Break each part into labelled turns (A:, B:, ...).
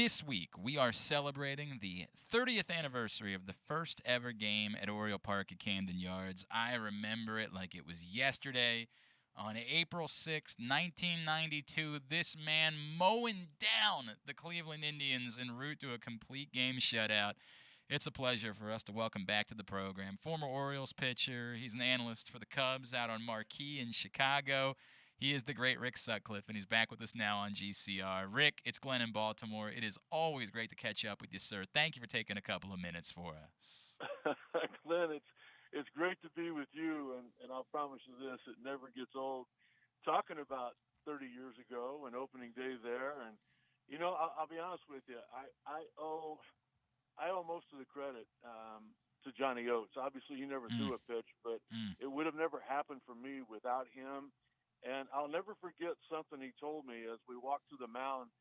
A: This week, we are celebrating the 30th anniversary of the first ever game at Oriole Park at Camden Yards. I remember it like it was yesterday. On April 6th, 1992, this man mowing down the Cleveland Indians en route to a complete game shutout. It's a pleasure for us to welcome back to the program former Orioles pitcher. He's an analyst for the Cubs out on Marquee in Chicago. He is the great Rick Sutcliffe, and he's back with us now on GCR. Rick, it's Glenn in Baltimore. It is always great to catch up with you, sir. Thank you for taking a couple of minutes for us.
B: Glenn, it's great to be with you, and I'll promise you this, it never gets old. Talking about 30 years ago and opening day there, and I'll be honest with you, I owe most of the credit to Johnny Oates. Obviously, he never threw a pitch, but it would have never happened for me without him. And I'll never forget something he told me as we walked to the mound.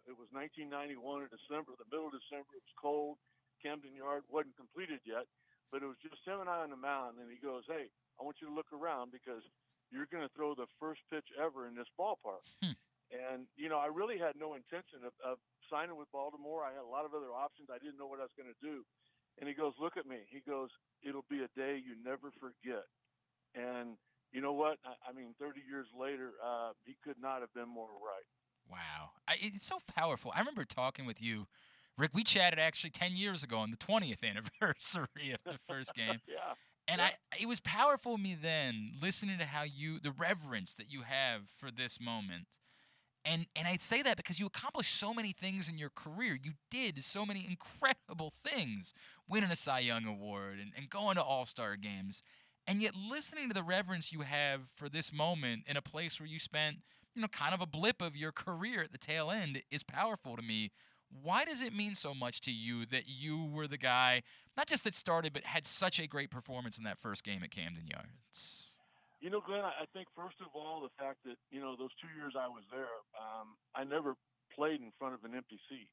B: It was 1991 in December, the middle of December. It was cold. Camden Yard wasn't completed yet, but it was just him and I on the mound. And he goes, "Hey, I want you to look around because you're going to throw the first pitch ever in this ballpark." And, I really had no intention of signing with Baltimore. I had a lot of other options. I didn't know what I was going to do. And he goes, "Look at me." He goes, "It'll be a day you never forget." And you know what? I mean, 30 years later, he could not have been more right.
A: Wow. It's so powerful. I remember talking with you, Rick. We chatted actually 10 years ago on the 20th anniversary of the first game.
B: Yeah.
A: And it was powerful to me then, listening to how the reverence that you have for this moment. And I'd say that because you accomplished so many things in your career. You did so many incredible things, winning a Cy Young Award and going to All-Star games. And yet listening to the reverence you have for this moment in a place where you spent, kind of a blip of your career at the tail end is powerful to me. Why does it mean so much to you that you were the guy, not just that started, but had such a great performance in that first game at Camden Yards?
B: Glenn, I think first of all, the fact that, those 2 years I was there, I never played in front of an empty seat.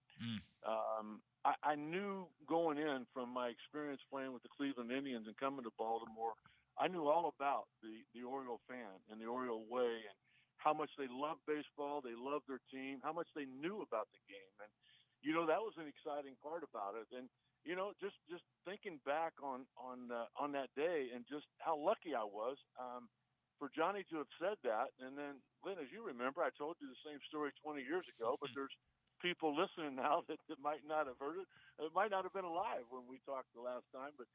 B: I knew going in from my experience playing with the Cleveland Indians and coming to Baltimore, I knew all about the Oriole fan and the Oriole way and how much they love baseball, they love their team, how much they knew about the game. And, that was an exciting part about it. And, just thinking back on that day and just how lucky I was for Johnny to have said that. And then, Glenn, as you remember, I told you the same story 20 years ago, but there's people listening now that might not have heard it. It might not have been alive when we talked the last time. But,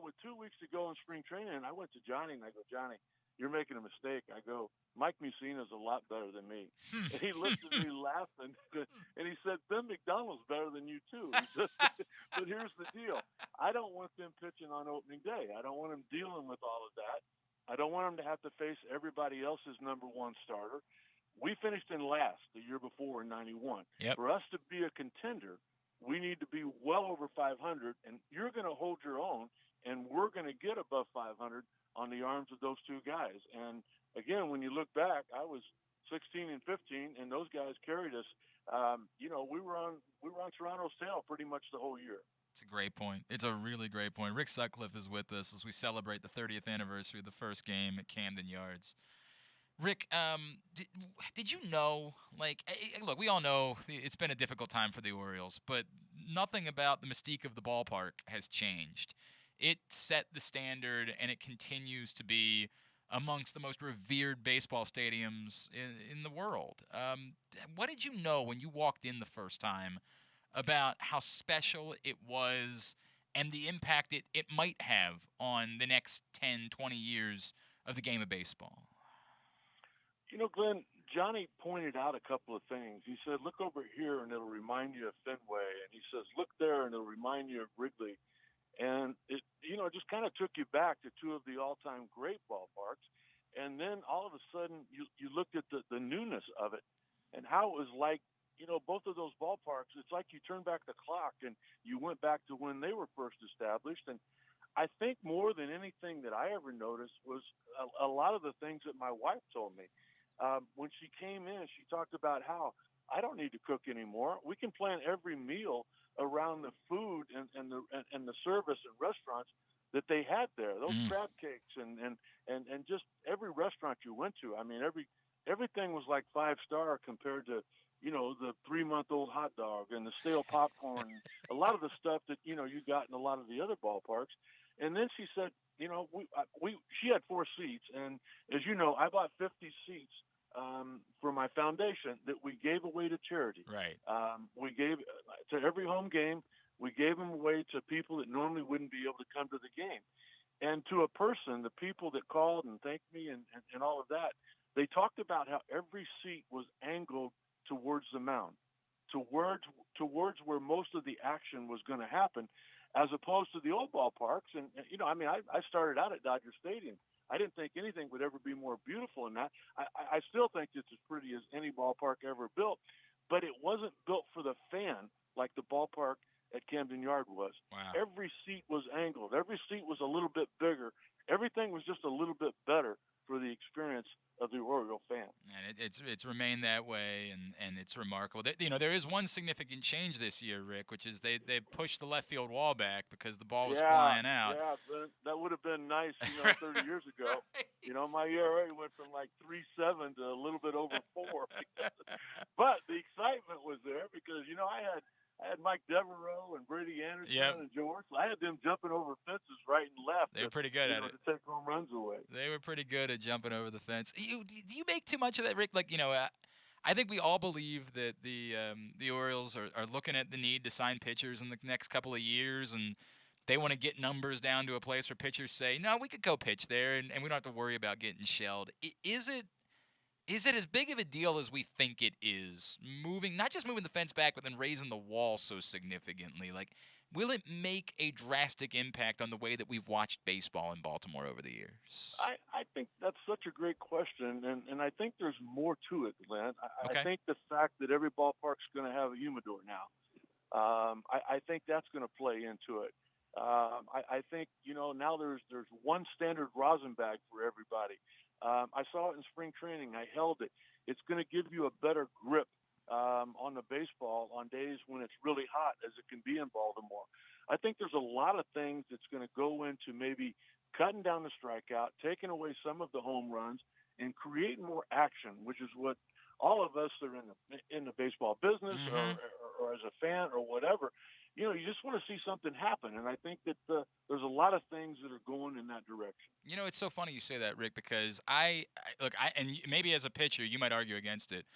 B: with 2 weeks to go in spring training, I went to Johnny and I go, "Johnny, you're making a mistake." I go, "Mike Mussina's a lot better than me." And he looked at me laughing and he said, "Ben McDonald's better than you too." He said, "But here's the deal. I don't want them pitching on opening day. I don't want them dealing with all of that. I don't want them to have to face everybody else's number one starter." We finished in last the year before in 91.
A: Yep.
B: For us to be a contender, we need to be well over 500, and you're going to hold your own, and we're going to get above 500 on the arms of those two guys. And again, when you look back, I was 16 and 15, and those guys carried us. We were on Toronto's tail pretty much the whole year.
A: It's a great point. It's a really great point. Rick Sutcliffe is with us as we celebrate the 30th anniversary of the first game at Camden Yards. Rick, did you know, look, we all know it's been a difficult time for the Orioles, but nothing about the mystique of the ballpark has changed. It set the standard, and it continues to be amongst the most revered baseball stadiums in the world. What did you know when you walked in the first time about how special it was and the impact it might have on the next 10, 20 years of the game of baseball?
B: Glenn, Johnny pointed out a couple of things. He said, "Look over here, and it'll remind you of Fenway." And he says, "Look there, and it'll remind you of Wrigley." And it just kind of took you back to two of the all-time great ballparks. And then all of a sudden, you looked at the newness of it and how it was like, both of those ballparks. It's like you turned back the clock and you went back to when they were first established. And I think more than anything that I ever noticed was a lot of the things that my wife told me. When she came in, she talked about how I don't need to cook anymore. We can plan every meal around the food and the service and restaurants that they had there. Those crab cakes and just every restaurant you went to. I mean, everything was like 5-star compared to the 3-month-old hot dog and the stale popcorn, a lot of the stuff that you got in a lot of the other ballparks. And then she said, she had 4 seats, and as you know, I bought 50 seats for my foundation that we gave away to charity.
A: Right.
B: We gave to every home game. We gave them away to people that normally wouldn't be able to come to the game. And to a person, the people that called and thanked me and all of that, they talked about how every seat was angled towards the mound, towards where most of the action was going to happen, as opposed to the old ballparks. And I started out at Dodger Stadium. I didn't think anything would ever be more beautiful than that. I still think it's as pretty as any ballpark ever built, but it wasn't built for the fan like the ballpark at Camden Yard was.
A: Wow.
B: Every seat was angled. Every seat was a little bit bigger. Everything was just a little bit better for the experience of the Oriole fan.
A: And it's remained that way, and it's remarkable. There is one significant change this year, Rick, which is they pushed the left field wall back because the ball was flying out.
B: Yeah, that would have been nice, 30 years ago. Right. My ERA went from like 3.7 to a little bit over 4. But the excitement was there because, I had Mike Devereaux and Brady Anderson and George. I had them jumping over fences right and left.
A: They were pretty good at it.
B: To take home runs away.
A: They were pretty good at jumping over the fence. Do you make too much of that, Rick? I think we all believe that the Orioles are looking at the need to sign pitchers in the next couple of years, and they want to get numbers down to a place where pitchers say, no, we could go pitch there, and we don't have to worry about getting shelled. Is it as big of a deal as we think it is? Not just moving the fence back, but then raising the wall so significantly. Will it make a drastic impact on the way that we've watched baseball in Baltimore over the years?
B: I think that's such a great question, and I think there's more to it, Glenn.
A: Okay.
B: I think the fact that every ballpark's going to have a humidor now, I think that's going to play into it. I think, now there's one standard rosin bag for everybody. I saw it in spring training. I held it. It's going to give you a better grip on the baseball on days when it's really hot, as it can be in Baltimore. I think there's a lot of things that's going to go into maybe cutting down the strikeout, taking away some of the home runs, and creating more action, which is what all of us that are in the baseball business or as a fan or whatever, you just want to see something happen. And I think that there's a lot of things that are going in that direction.
A: It's so funny you say that, Rick, because and maybe as a pitcher, you might argue against it.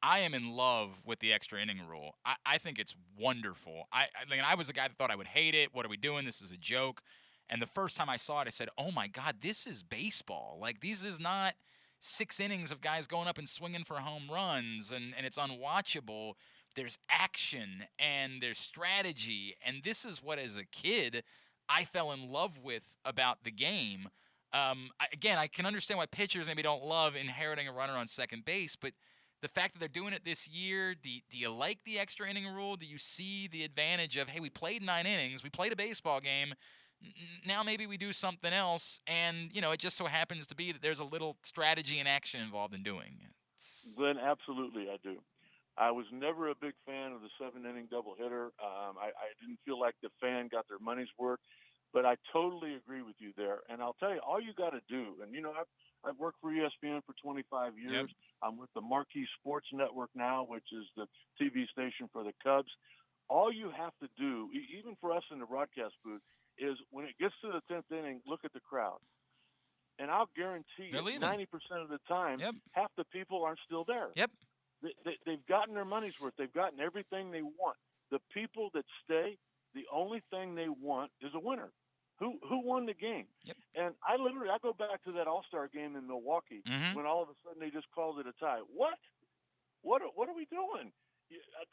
A: I am in love with the extra inning rule. I think it's wonderful. I was the guy that thought I would hate it. What are we doing? This is a joke. And the first time I saw it, I said, oh, my God, this is baseball. This is not 6 innings of guys going up and swinging for home runs, and it's unwatchable. There's action, and there's strategy. And this is what, as a kid, I fell in love with about the game. I can understand why pitchers maybe don't love inheriting a runner on second base, but the fact that they're doing it this year, do you like the extra inning rule? Do you see the advantage of, hey, we played 9 innings, we played a baseball game, now maybe we do something else, and, it just so happens to be that there's a little strategy and action involved in doing it.
B: Glenn, absolutely I do. I was never a big fan of the 7-inning doubleheader. I didn't feel like the fan got their money's worth, but I totally agree with you there. And I'll tell you, all you got to do, and, I've worked for ESPN for 25 years.
A: Yep.
B: I'm with the Marquee Sports Network now, which is the TV station for the Cubs. All you have to do, even for us in the broadcast booth, is when it gets to the 10th inning, look at the crowd. And I'll guarantee you 90% of the time, half the people aren't still there.
A: Yep.
B: They've gotten their money's worth. They've gotten everything they want. The people that stay, the only thing they want is a winner. Who won the game?
A: Yep.
B: And I go back to that All-Star game in Milwaukee when all of a sudden they just called it a tie. What are we doing?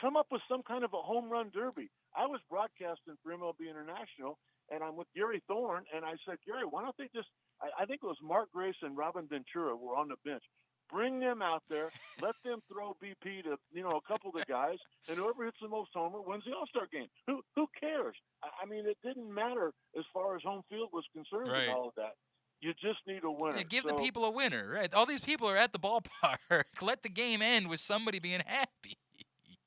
B: Come up with some kind of a home run derby. I was broadcasting for MLB International, and I'm with Gary Thorne, and I said, Gary, why don't they just – I think it was Mark Grace and Robin Ventura were on the bench. Bring them out there. Let them throw BP to, a couple of the guys, and whoever hits the most homer wins the All-Star game. Who cares? I mean, it didn't matter as far as home field was concerned and all of that. You just need a winner.
A: Yeah, give the people a winner, right? All these people are at the ballpark. Let the game end with somebody being happy.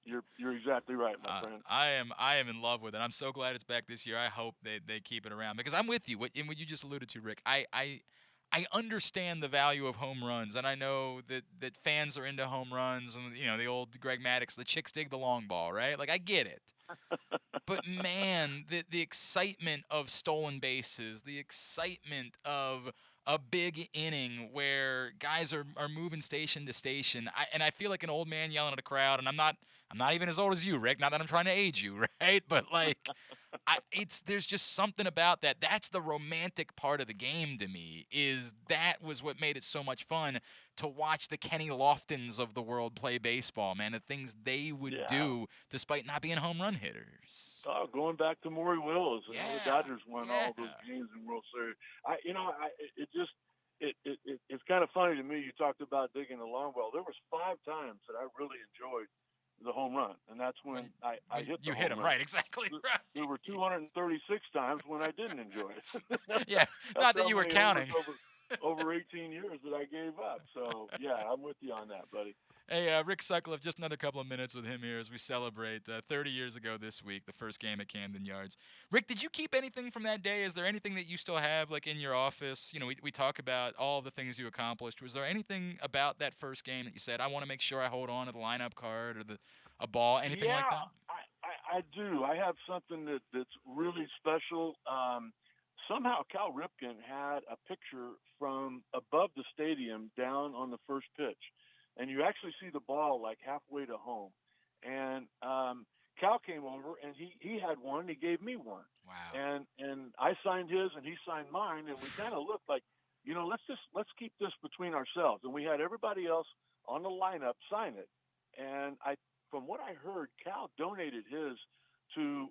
B: You're exactly right, my friend.
A: I am in love with it. I'm so glad it's back this year. I hope they keep it around because I'm with you. What you just alluded to, Rick. I understand the value of home runs, and I know that fans are into home runs, and the old Greg Maddux, the chicks dig the long ball, right? Like I get it. But man, the excitement of stolen bases, the excitement of a big inning where guys are moving station to station, I feel like an old man yelling at a crowd, and I'm not even as old as you, Rick. Not that I'm trying to age you, right? But like, there's just something about that. That's the romantic part of the game to me. Is that was what made it so much fun to watch the Kenny Loftons of the world play baseball, man. The things they would
B: Yeah.
A: do despite not being home run hitters.
B: Oh, going back to Oriole,
A: Yeah,
B: the Dodgers won
A: yeah.
B: all those games in World Series. It's kind of funny to me. You talked about digging the long ball. There was 5 times that I really enjoyed the home run, and that's when I hit the
A: you
B: home
A: hit him
B: run.
A: right, exactly right.
B: There were 236 times when I didn't enjoy it.
A: Yeah,
B: That's
A: not that
B: how
A: you were
B: many homers
A: counting.
B: over 18 years that I gave up. So yeah, I'm with you on that, buddy.
A: Hey, Rick Sutcliffe, just another couple of minutes with him here as we celebrate 30 years ago this week, the first game at Camden Yards. Rick, did you keep anything from that day? Is there anything that you still have, like, in your office? We talk about all the things you accomplished. Was there anything about that first game that you said, I want to make sure I hold on to the lineup card or a ball, anything like
B: Yeah,
A: that?
B: I do. I have something that's really special. Somehow Cal Ripken had a picture from above the stadium down on the first pitch, and you actually see the ball like halfway to home. And Cal came over and he had one. He gave me one,
A: Wow.
B: and I signed his and he signed mine, and we kind of looked like, let's keep this between ourselves. And we had everybody else on the lineup sign it. And from what I heard, Cal donated his to,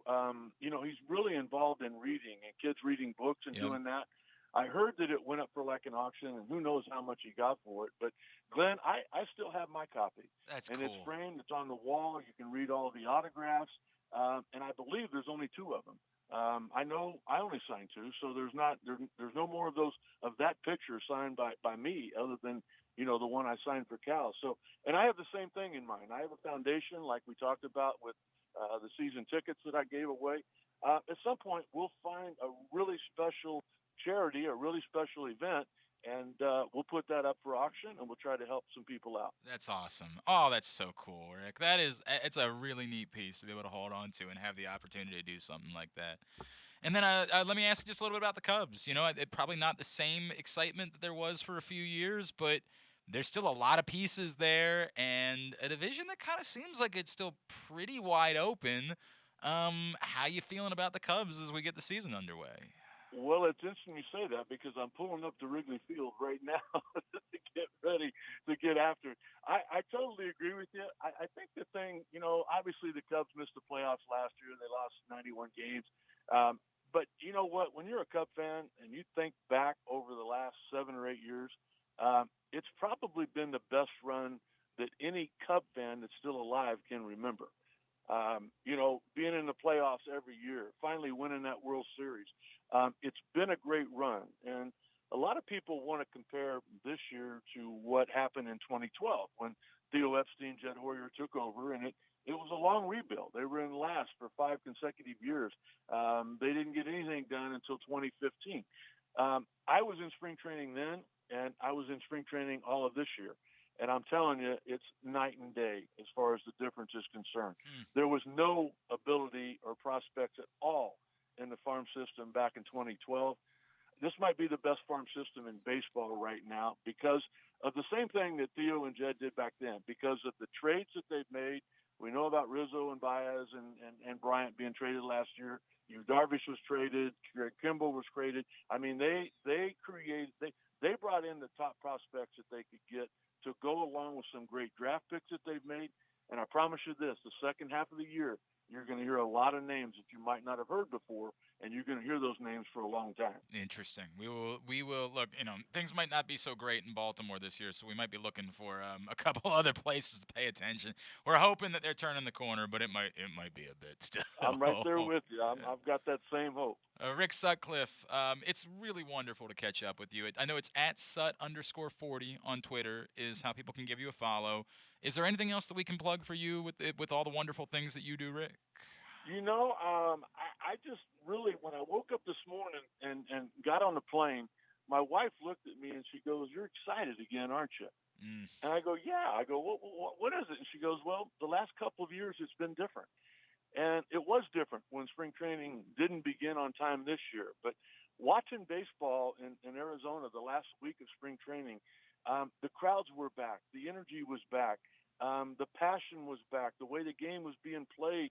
B: he's really involved in reading and kids reading books and
A: Yep.
B: doing that. I heard that it went up for like an auction, and who knows how much he got for it. But Glenn, I still have my copy.
A: That's
B: and
A: cool.
B: It's framed. It's on the wall. You can read all the autographs, and I believe there's only 2 of them. I know I only signed 2, so there's no more of those of that picture signed by me, other than the one I signed for Cal. So, and I have the same thing in mind. I have a foundation, like we talked about with the season tickets that I gave away. At some point, we'll find a really special charity, a really special event, and we'll put that up for auction, and we'll try to help some people out.
A: That's awesome. Oh, that's so cool, Rick. It's a really neat piece to be able to hold on to and have the opportunity to do something like that. And then let me ask you just a little bit about the Cubs. Probably not the same excitement that there was for a few years, but there's still a lot of pieces there and a division that kind of seems like it's still pretty wide open. How you feeling about the Cubs as we get the season underway?
B: Well, it's interesting you say that because I'm pulling up to Wrigley Field right now to get ready to get after it. I totally agree with you. I think the thing, obviously the Cubs missed the playoffs last year. They lost 91 games. But you know what? When you're a Cub fan and you think back over the last 7 or 8 years, it's probably been the best run that any Cub fan that's still alive can remember. Being in the playoffs every year, finally winning that World Series. It's been a great run. And a lot of people want to compare this year to what happened in 2012 when Theo Epstein, Jed Hoyer took over, and it was a long rebuild. They were in last for 5 consecutive years. They didn't get anything done until 2015. I was in spring training then, and I was in spring training all of this year. And I'm telling you, it's night and day as far as the difference is concerned. There was no ability or prospects at all in the farm system back in 2012. This might be the best farm system in baseball right now because of the same thing that Theo and Jed did back then, because of the trades that they've made. We know about Rizzo and Baez and Bryant being traded last year. Darvish was traded. Greg Kimball was traded. I mean, they brought in the top prospects that they could get to go along with some great draft picks that they've made. And I promise you this, the second half of the year, you're going to hear a lot of names that you might not have heard before, and you're going to hear those names for a long time.
A: Interesting. We will look. Things might not be so great in Baltimore this year, so we might be looking for a couple other places to pay attention. We're hoping that they're turning the corner, but it might be a bit still.
B: I'm right there with you. I've got that same hope.
A: Rick Sutcliffe, it's really wonderful to catch up with you. I know it's at Sut_40 on Twitter is how people can give you a follow. Is there anything else that we can plug for you with all the wonderful things that you do, Rick?
B: I just really, when I woke up this morning and got on the plane, my wife looked at me and she goes, "You're excited again, aren't you?"
A: Mm.
B: And I go, "Yeah." I go, what is it?" And she goes, "Well, the last couple of years it's been different." And it was different when spring training didn't begin on time this year. But watching baseball in Arizona the last week of spring training, the crowds were back. The energy was back. The passion was back. The way the game was being played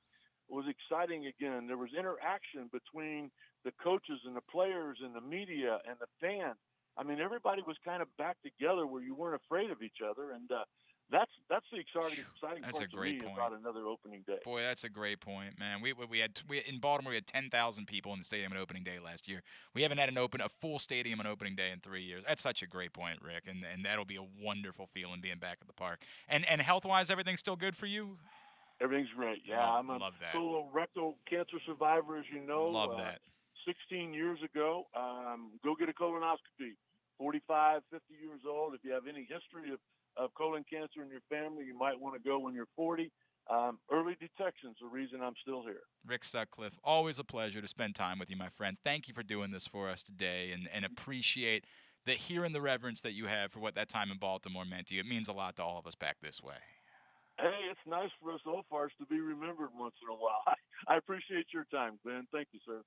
B: was exciting again. There was interaction between the coaches and the players and the media and the fans. I mean, everybody was kind of back together where you weren't afraid of each other. And that's the exciting
A: That's a
B: part to
A: great
B: me
A: point.
B: about another opening day.
A: Boy, that's a great point, man. We had in Baltimore we had 10,000 people in the stadium on opening day last year. We haven't had a full stadium on opening day in 3 years. That's such a great point, Rick, and that'll be a wonderful feeling being back at the park. And health wise, everything's still good for you.
B: Everything's great. Yeah, I'm a
A: Love that.
B: colorectal cancer survivor, as you know.
A: Love that.
B: 16 years ago, go get a colonoscopy. 45, 50 years old. If you have any history of colon cancer in your family, you might want to go when you're 40. Early detection's the reason I'm still here.
A: Rick Sutcliffe, always a pleasure to spend time with you, my friend. Thank you for doing this for us today, and appreciate the hearing the reverence that you have for what that time in Baltimore meant to you. It means a lot to all of us back this way.
B: Hey, it's nice for us Old Farts to be remembered once in a while. I appreciate your time, Glenn. Thank you, sir.